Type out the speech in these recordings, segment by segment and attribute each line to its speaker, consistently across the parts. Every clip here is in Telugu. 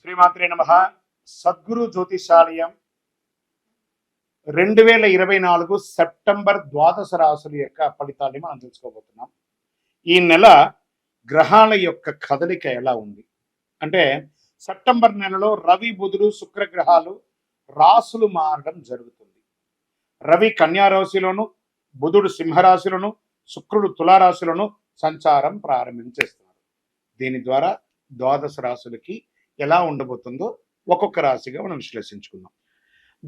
Speaker 1: శ్రీమాత్రే నమః. సద్గురు జ్యోతిషాలయం 2024 సెప్టెంబర్ ద్వాదశ రాశుల యొక్క ఫలితాన్ని మనం తెలుసుకోబోతున్నాం. ఈ నెల గ్రహాల యొక్క కదలిక ఎలా ఉంది అంటే, సెప్టెంబర్ నెలలో రవి బుధుడు శుక్ర గ్రహాలు రాశులు మారడం జరుగుతుంది. రవి కన్యా రాశిలోను, బుధుడు సింహరాశిలోను, శుక్రుడు తులారాశిలోను సంచారం ప్రారంభించేస్తున్నారు. దీని ద్వారా ద్వాదశ రాశులకి ఎలా ఉండబోతుందో ఒక్కొక్క రాశిగా మనం విశ్లేషించుకుందాం.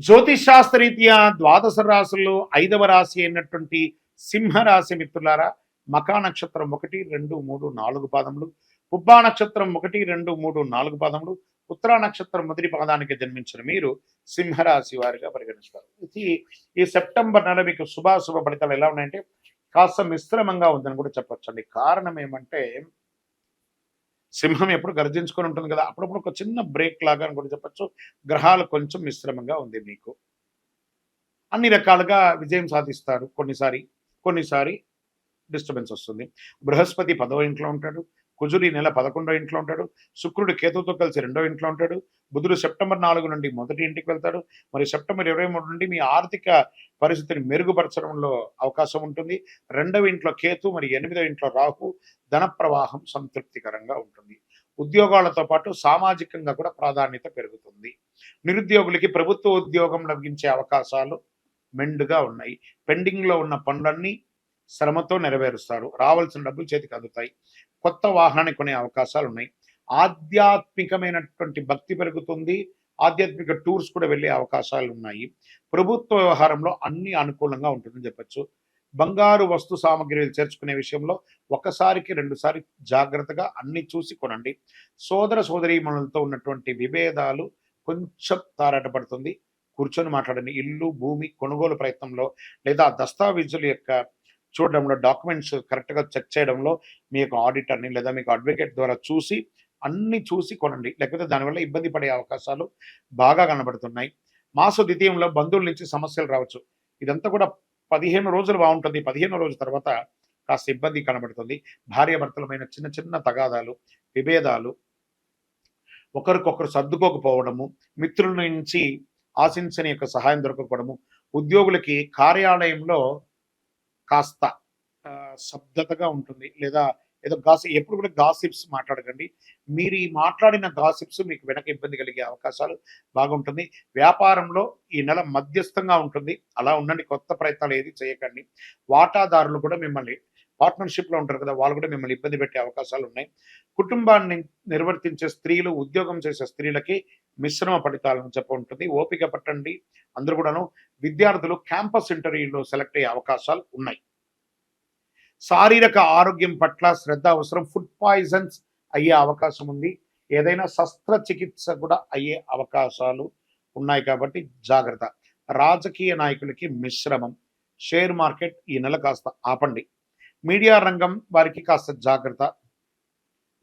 Speaker 1: జ్యోతిష్ శాస్త్రరీత్యా ద్వాదశ రాశుల్లో 5వ రాశి అయినటువంటి సింహరాశి మిత్రులారా, మకా నక్షత్రం 1, 2, 3, 4 పాదములు, పుబ్బా నక్షత్రం 1, 2, 3, 4 పాదములు, ఉత్తరా నక్షత్రం మొదటి పాదానికి జన్మించిన మీరు సింహరాశి వారిగా పరిగణిస్తారు. ఈ సెప్టెంబర్ నెల మీకు శుభాశుభ ఫలితాలు ఎలా ఉన్నాయంటే కాస్త మిశ్రమంగా ఉందని కూడా చెప్పొచ్చండి. కారణం ఏమంటే, సింహం ఎప్పుడు గర్జించుకొని ఉంటుంది కదా, అప్పుడప్పుడు ఒక చిన్న బ్రేక్ లాగా అని కూడా చెప్పచ్చు. గ్రహాలు కొంచెం మిశ్రమంగా ఉంది. మీకు అన్ని రకాలుగా విజయం సాధిస్తారు. కొన్నిసారి డిస్టర్బెన్స్ వస్తుంది. బృహస్పతి 10వ ఇంట్లో ఉంటాడు, కుజుడు ఈ నెల 11వ ఇంట్లో ఉంటాడు, శుక్రుడు కేతుతో కలిసి 2వ ఇంట్లో ఉంటాడు, బుధుడు సెప్టెంబర్ 4 నుండి మొదటి ఇంటికి వెళ్తాడు, మరి సెప్టెంబర్ 23 నుండి మీ ఆర్థిక పరిస్థితిని మెరుగుపరచడంలో అవకాశం ఉంటుంది. 2వ ఇంట్లో కేతు, మరి 8వ ఇంట్లో రాహు. ధన ప్రవాహం సంతృప్తికరంగా ఉంటుంది. ఉద్యోగాలతో పాటు సామాజికంగా కూడా ప్రాధాన్యత పెరుగుతుంది. నిరుద్యోగులకి ప్రభుత్వ ఉద్యోగం లభించే అవకాశాలు మెండుగా ఉన్నాయి. పెండింగ్లో ఉన్న పనులన్నీ శ్రమతో నెరవేరుస్తారు. రావాల్సిన డబ్బులు చేతికి అందుతాయి. కొత్త వాహనాన్ని కొనే అవకాశాలు ఉన్నాయి. ఆధ్యాత్మికమైనటువంటి భక్తి పెరుగుతుంది. ఆధ్యాత్మిక టూర్స్ కూడా వెళ్ళే అవకాశాలు ఉన్నాయి. ప్రభుత్వ వ్యవహారంలో అన్ని అనుకూలంగా ఉంటుందని చెప్పచ్చు. బంగారు వస్తు సామగ్రిలు చేర్చుకునే విషయంలో ఒకసారికి 2 సార్లు జాగ్రత్తగా అన్ని చూసి కొనండి. సోదర సోదరీమణులతో ఉన్నటువంటి విభేదాలు కొంచెం తారాటపడుతుంది. కూర్చొని మాట్లాడండి. ఇల్లు భూమి కొనుగోలు ప్రయత్నంలో లేదా దస్తావేజుల యొక్క చూడడంలో, డాక్యుమెంట్స్ కరెక్ట్గా చెక్ చేయడంలో మీ యొక్క ఆడిటర్ని లేదా మీకు అడ్వకేట్ ద్వారా అన్ని చూసి కొనండి. లేకపోతే దానివల్ల ఇబ్బంది పడే అవకాశాలు బాగా కనబడుతున్నాయి. మాస ద్వితీయంలో బంధువుల నుంచి సమస్యలు రావచ్చు. ఇదంతా కూడా 15 రోజులు బాగుంటుంది. 15వ రోజు తర్వాత కాస్త ఇబ్బంది కనబడుతుంది. భార్యాభర్తలమైన చిన్న చిన్న తగాదాలు, విభేదాలు, ఒకరికొకరు సర్దుకోకపోవడము, మిత్రుల నుంచి ఆశించని యొక్క సహాయం దొరకకపోవడము, ఉద్యోగులకి కార్యాలయంలో కాస్త శబ్దతగా ఉంటుంది. లేదా ఏదో ఎప్పుడు కూడా గాసిప్స్ మాట్లాడకండి. మీరు ఈ మాట్లాడిన గాసిప్స్ మీకు వెనక ఇబ్బంది కలిగే అవకాశాలు బాగుంటుంది. వ్యాపారంలో ఈ నెల మధ్యస్థంగా ఉంటుంది. అలా ఉండండి. కొత్త ప్రయత్నాలు ఏది చేయకండి. వాటాదారులు కూడా మిమ్మల్ని పార్ట్నర్షిప్లో ఉంటారు కదా, వాళ్ళు కూడా మిమ్మల్ని ఇబ్బంది పెట్టే అవకాశాలు ఉన్నాయి. కుటుంబాన్ని నిర్వర్తించే స్త్రీలు, ఉద్యోగం చేసే స్త్రీలకి మిశ్రమ ఫలితాలను ఉంటుంది. ఓపిక పట్టండి. అందరూ కూడాను విద్యార్థులు క్యాంపస్ ఇంటర్వ్యూలో సెలెక్ట్ అయ్యే అవకాశాలు ఉన్నాయి. శారీరక ఆరోగ్యం పట్ల శ్రద్ధ అవసరం. ఫుడ్ పాయిజన్స్ అయ్యే అవకాశం ఉంది. ఏదైనా శస్త్రచికిత్స కూడా అయ్యే అవకాశాలు ఉన్నాయి కాబట్టి జాగ్రత్త. రాజకీయ నాయకులకి మిశ్రమం. షేర్ మార్కెట్ ఈ నెల కాస్త ఆపండి. మీడియా రంగం వారికి కాస్త జాగ్రత్త.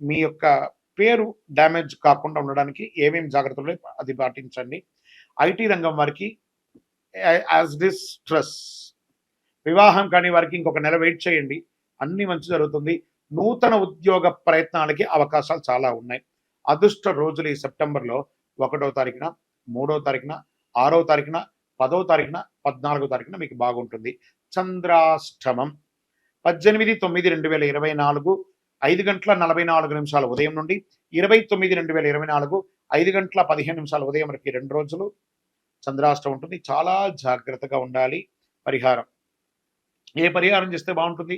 Speaker 1: మీ యొక్క పేరు డ్యామేజ్ కాకుండా ఉండడానికి ఏమేమి జాగ్రత్తలు అది పాటించండి. ఐటీ రంగం వారికి యాజ్ డిస్ స్ట్రెస్. వివాహం కాని వారికి ఇంకొక నెల వెయిట్ చేయండి. అన్ని మంచి జరుగుతుంది. నూతన ఉద్యోగ ప్రయత్నాలకి అవకాశాలు చాలా ఉన్నాయి. అదృష్ట రోజులు ఈ సెప్టెంబర్లో 1వ తారీఖున, 3వ తారీఖున, 6వ తారీఖున, 10వ తారీఖున, 14వ తారీఖున మీకు బాగుంటుంది. చంద్రాష్టమం 18/9/2024 5:44 ఉదయం నుండి 20/9/2024 5:15 ఉదయం వరకు 2 రోజులు చంద్రాష్టమం ఉంటుంది. చాలా జాగ్రత్తగా ఉండాలి. పరిహారం, ఏ పరిహారం చేస్తే బాగుంటుంది?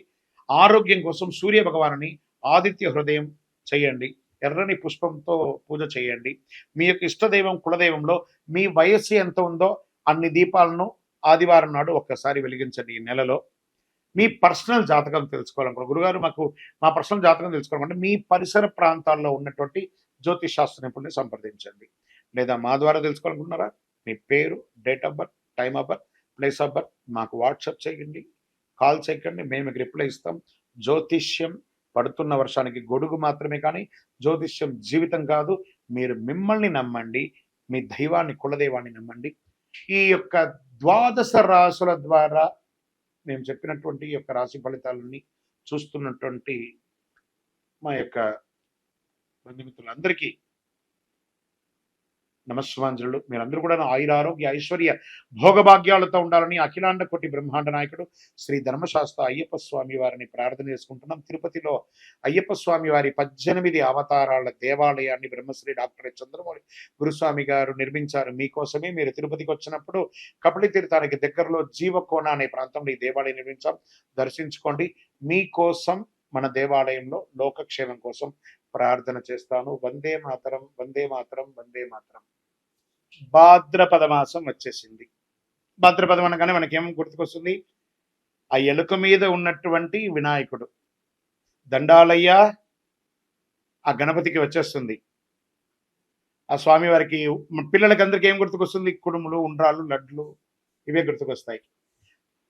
Speaker 1: ఆరోగ్యం కోసం సూర్య భగవానుని ఆదిత్య హృదయం చేయండి. ఎర్రని పుష్పంతో పూజ చేయండి. మీ యొక్క ఇష్టదైవం కులదైవంలో మీ వయస్సు ఎంత ఉందో అన్ని దీపాలను ఆదివారం నాడు ఒక్కసారి వెలిగించండి. ఈ నెలలో మీ పర్సనల్ జాతకం తెలుసుకోవాలనుకున్నారు, గురుగారు మాకు మా పర్సనల్ జాతకం తెలుసుకోవాలంటే మీ పరిసర ప్రాంతాల్లో ఉన్నటువంటి జ్యోతిష్ శాస్త్ర నిపుణుల్ని సంప్రదించండి. లేదా మా ద్వారా తెలుసుకోవాలనుకున్నారా, మీ పేరు, date of birth, time of birth, place of birth మాకు వాట్సాప్ చేయండి, కాల్ చేయకండి. మేము మీకు రిప్లై ఇస్తాం. జ్యోతిష్యం పడుతున్న వర్షానికి గొడుగు మాత్రమే, కానీ జ్యోతిష్యం జీవితం కాదు. మీరు మిమ్మల్ని నమ్మండి, మీ దైవాన్ని, కులదైవాన్ని నమ్మండి. ఈ యొక్క ద్వాదశ రాశుల ద్వారా మేము చెప్పినటువంటి ఈ యొక్క రాశి ఫలితాలని చూస్తున్నటువంటి మా యొక్క బంధుమిత్రులందరికీ నమస్సుమాంజలులు. మీరందరూ కూడా ఆయుర ఆరోగ్య ఐశ్వర్య భోగభాగ్యాలతో ఉండాలని అఖిలాండ కోటి బ్రహ్మాండ నాయకుడు శ్రీ ధర్మశాస్త్ర అయ్యప్ప స్వామి వారిని ప్రార్థన చేసుకుంటున్నాం. తిరుపతిలో అయ్యప్ప స్వామి వారి 18 అవతారాల దేవాలయాన్ని బ్రహ్మశ్రీ డాక్టర్ చంద్రమౌళి గురుస్వామి గారు నిర్మించారు. మీకోసమే మీరు తిరుపతికి వచ్చినప్పుడు కపిలి తీర్థానికి దగ్గరలో జీవకోన అనే ప్రాంతంలో ఈ దేవాలయం నిర్మించాం. దర్శించుకోండి. మీకోసం మన దేవాలయంలో లోకక్షేమం కోసం ప్రార్థన చేస్తాను. వందే మాతరం, వందే మాతరం, వందే మాతరం. భాద్రపద మాసం వచ్చేసింది. భాద్రపదం అనగానే మనకేం గుర్తుకొస్తుంది? ఆ ఎలుక మీద ఉన్నటువంటి వినాయకుడు. దండాలయ్య ఆ గణపతికి వచ్చేస్తుంది. ఆ స్వామి వారికి పిల్లలకి అందరికి ఏం గుర్తుకొస్తుంది? కుడుములు, ఉండ్రాళ్ళు, లడ్లు ఇవే గుర్తుకొస్తాయి.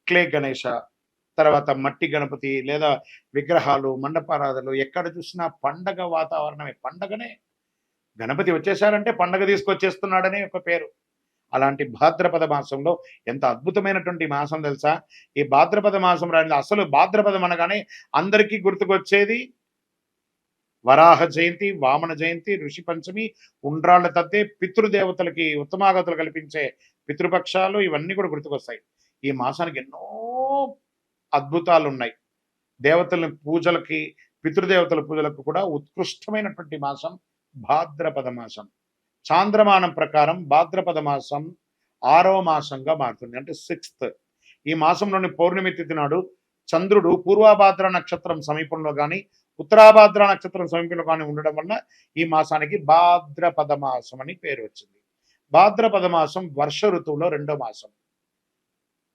Speaker 1: క్లే గణేష, తర్వాత మట్టి గణపతి లేదా విగ్రహాలు, మండపారాధనలు ఎక్కడ చూసినా పండగ వాతావరణమే. పండగనే. గణపతి వచ్చేసారంటే పండగ తీసుకొచ్చేస్తున్నాడనే ఒక పేరు. అలాంటి భాద్రపద మాసంలో ఎంత అద్భుతమైనటువంటి మాసం తెలుసా? ఈ భాద్రపద మాసం రాని అసలు భాద్రపదం అనగానే అందరికీ గుర్తుకొచ్చేది వరాహ జయంతి, వామన జయంతి, ఋషి పంచమి, ఉండ్రాళ్ల తద్దే, పితృదేవతలకి ఉత్తమాగతులు కల్పించే పితృపక్షాలు ఇవన్నీ కూడా గుర్తుకొస్తాయి. ఈ మాసానికి ఎన్నో అద్భుతాలు ఉన్నాయి. దేవతల పూజలకి, పితృదేవతల పూజలకు కూడా ఉత్కృష్టమైనటువంటి మాసం భాద్రపద మాసం. చాంద్రమానం ప్రకారం భాద్రపద మాసం 6వ మాసంగా మారుతుంది. అంటే 6th. ఈ మాసంలోని పౌర్ణమి తిథి నాడు చంద్రుడు పూర్వభాద్ర నక్షత్రం సమీపంలో కానీ ఉత్తరాభాద్ర నక్షత్రం సమీపంలో కానీ ఉండడం వల్ల ఈ మాసానికి భాద్రపద మాసం అని పేరు వచ్చింది. భాద్రపద మాసం వర్ష ఋతువులో 2వ మాసం.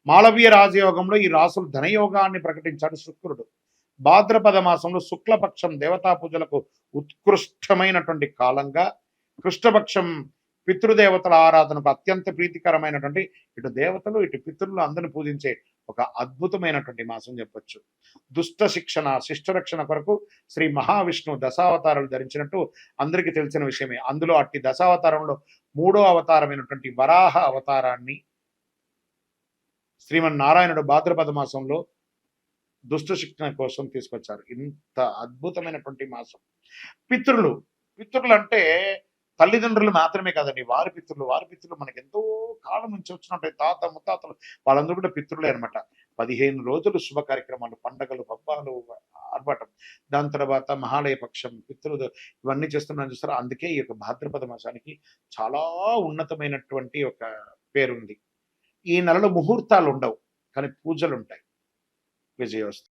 Speaker 1: మాళవీయ రాజయోగంలో ఈ రాసులు ధనయోగాన్ని ప్రకటించాడు శుక్రుడు. భాద్రపద మాసంలో శుక్లపక్షం దేవతా పూజలకు ఉత్కృష్టమైనటువంటి కాలంగా, కృష్ణపక్షం పితృదేవతల ఆరాధనకు అత్యంత ప్రీతికరమైనటువంటి ఇటు దేవతలు ఇటు పితృలు అందరిని పూజించే ఒక అద్భుతమైనటువంటి మాసం చెప్పొచ్చు. దుష్ట శిక్షణ, శిష్టరక్షణ కొరకు శ్రీ మహావిష్ణు దశావతారాలు ధరించినట్టు అందరికీ తెలిసిన విషయమే. అందులో అట్టి దశావతారంలో 3వ అవతారమైనటువంటి వరాహ అవతారాన్ని శ్రీమన్నారాయణుడు భాద్రపద మాసంలో దుష్ట శిక్షణ కోసం తీసుకొచ్చారు. ఇంత అద్భుతమైనటువంటి మాసం. పితృలు అంటే తల్లిదండ్రులు మాత్రమే కాదండి, వారి పితృలు మనకి ఎంతో కాలం నుంచి వచ్చినట్టు తాత ముత్తాతలు వాళ్ళందరూ కూడా పితృలే అనమాట. 15 రోజులు శుభ కార్యక్రమాలు, పండగలు, పబ్బాలు, ఆర్భాటం. దాని తర్వాత మహాలయ పక్షం, పితృలు ఇవన్నీ చేస్తున్నాను చూస్తారా. అందుకే ఈ యొక్క భాద్రపద మాసానికి చాలా ఉన్నతమైనటువంటి ఒక పేరుంది. ఈ నెలలో ముహూర్తాలు ఉండవు, కానీ పూజలు ఉంటాయి. విజయోస్తు.